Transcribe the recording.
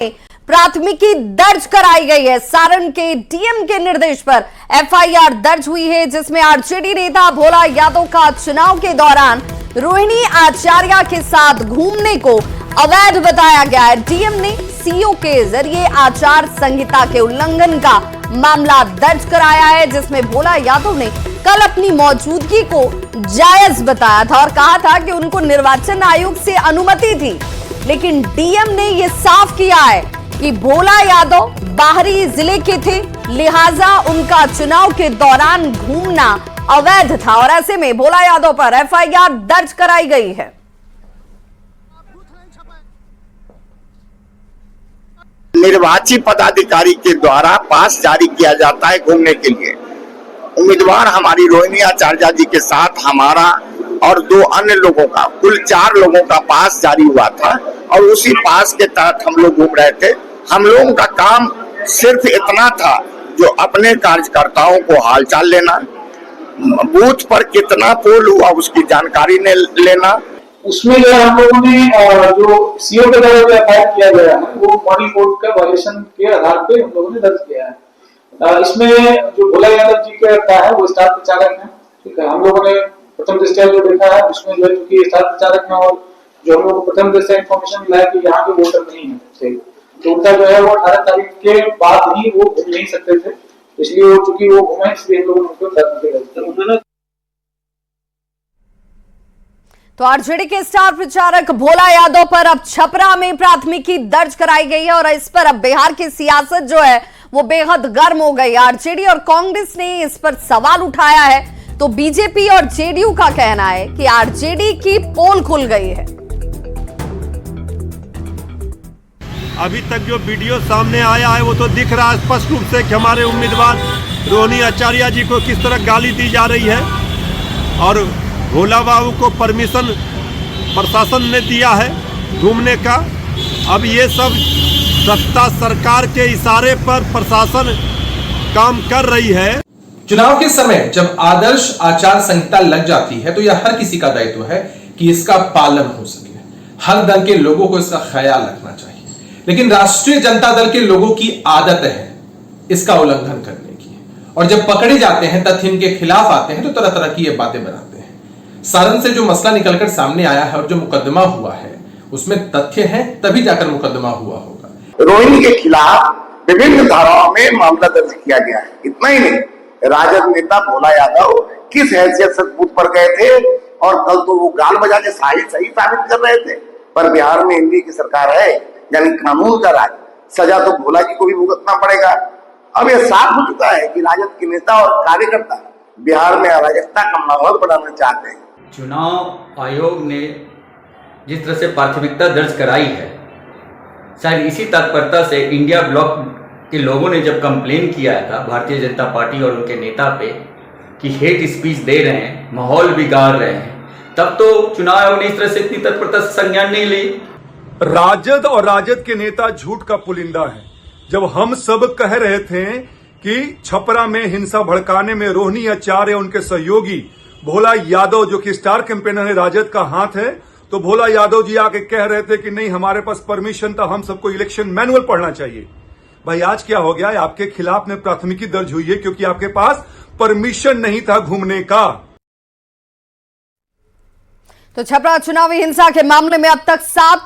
प्राथमिकी दर्ज कराई गई है। सारण के डीएम के निर्देश पर एफआईआर दर्ज हुई है, जिसमें आरजेडी नेता भोला यादव का चुनाव के दौरान रोहिणी आचार्य के साथ घूमने को अवैध बताया गया है। डीएम ने सीओ के जरिए आचार संहिता के उल्लंघन का मामला दर्ज कराया है, जिसमें भोला यादव ने कल अपनी मौजूदगी को जायज बताया था और कहा था कि उनको निर्वाचन आयोग से अनुमति थी, लेकिन डीएम ने यह साफ किया है कि भोला यादव बाहरी जिले के थे, लिहाजा उनका चुनाव के दौरान घूमना अवैध था और ऐसे में भोला यादव पर एफआईआर दर्ज कराई गई है। निर्वाचित पदाधिकारी के द्वारा पास जारी किया जाता है घूमने के लिए। उम्मीदवार हमारी रोहिणी आचार्य जी के साथ हमारा और 2 अन्य लोगों का, कुल 4 लोगों का पास जारी हुआ था और उसी पास के तहत हम लोग घूम रहे थे। हम लोगों का काम सिर्फ इतना था, जो अपने कार्यकर्ताओं को हालचाल लेना, बूथ पर कितना पोल हुआ उसकी जानकारी लेना। उसमें जो हम लोगों ने जो सीओ के द्वारा जो एफआईआर किया गया है वो मॉडल कोड का वायलेशन के आधार पे हम लोगों ने दर्ज किया है। इसमें जो भोला यादव जी का है वो स्टार प्रचारक है, ठीक है। हम लोगों ने प्रथम दृष्टया जो देखा है उसमें जो है कि स्टार प्रचारक है और जो हम लोग प्रथम दृष्टया इंफॉर्मेशन मिला है कि यहाँ के वोटर नहीं है, तो उनका जो है वो 18 तारीख के बाद ही वो घूम नहीं सकते थे, इसलिए वो चूंकि वो घूमे इसलिए हम लोगों ने उनको दर्ज। तो आरजेडी के स्टार प्रचारक भोला यादव पर अब छपरा में प्राथमिकी दर्ज कराई गई है और इस पर अब बिहार की सियासत जो है वो बेहद गर्म हो गई। आरजेडी और कांग्रेस ने इस पर सवाल उठाया है, तो बीजेपी और जेडीयू का कहना है कि आरजेडी की पोल खुल गई है। अभी तक जो वीडियो सामने आया है वो तो दिख रहा है स्पष्ट रूप से कि हमारे उम्मीदवार रोहिणी आचार्य जी को किस तरह गाली दी जा रही है और भोला बाबू को परमिशन प्रशासन ने दिया है घूमने का। अब ये सब सत्ता सरकार के इशारे पर प्रशासन काम कर रही है। चुनाव के समय जब आदर्श आचार संहिता लग जाती है तो यह हर किसी का दायित्व है कि इसका पालन हो सके। हर दल के लोगों को इसका ख्याल रखना चाहिए, लेकिन राष्ट्रीय जनता दल के लोगों की आदत है इसका उल्लंघन करने की, और जब पकड़े जाते हैं, तथ्य इनके खिलाफ आते हैं, तो तरह तरह की ये बातें बनाते हैं। सारण से जो मसला निकलकर सामने आया है और जो मुकदमा हुआ है उसमें तथ्य है, तभी जाकर मुकदमा हुआ होगा। रोहिणी के खिलाफ विभिन्न धाराओं में मामला दर्ज किया गया है। इतना ही नहीं, राजद नेता भोला यादव किस हैसियत से बूथ पर गए थे और कल तो वो गाल बजा के सही साबित कर रहे थे, पर बिहार में एनडीए की सरकार है, यानी कानून का राज, सजा तो भोला जी को भी भुगतना पड़ेगा। अब यह साफ हो चुका है कि राजद के नेता और कार्यकर्ता बिहार में अराजकता का माहौल बनाना चाहते हैं। चुनाव आयोग ने जिस तरह से प्राथमिकता दर्ज कराई है, शायद इसी तत्परता से इंडिया ब्लॉक के लोगों ने जब कंप्लेन किया था भारतीय जनता पार्टी और उनके नेता पे कि हेट स्पीच दे रहे हैं, माहौल बिगाड़ रहे हैं, तब तो चुनाव आयोग ने इस तरह से इतनी तत्परता से संज्ञान नहीं ली। राजद और राजद के नेता झूठ का पुलिंदा है। जब हम सब कह रहे थे कि छपरा में हिंसा भड़काने में रोहिणी आचार्य उनके सहयोगी भोला यादव जो कि स्टार कैंपेनर है, राजद का हाथ है, तो भोला यादव जी आके कह रहे थे कि नहीं हमारे पास परमिशन था, हम सबको इलेक्शन मैनुअल पढ़ना चाहिए। भाई आज क्या हो गया, आपके खिलाफ में प्राथमिकी दर्ज हुई है क्योंकि आपके पास परमिशन नहीं था घूमने का। तो छपरा चुनावी हिंसा के मामले में अब तक 7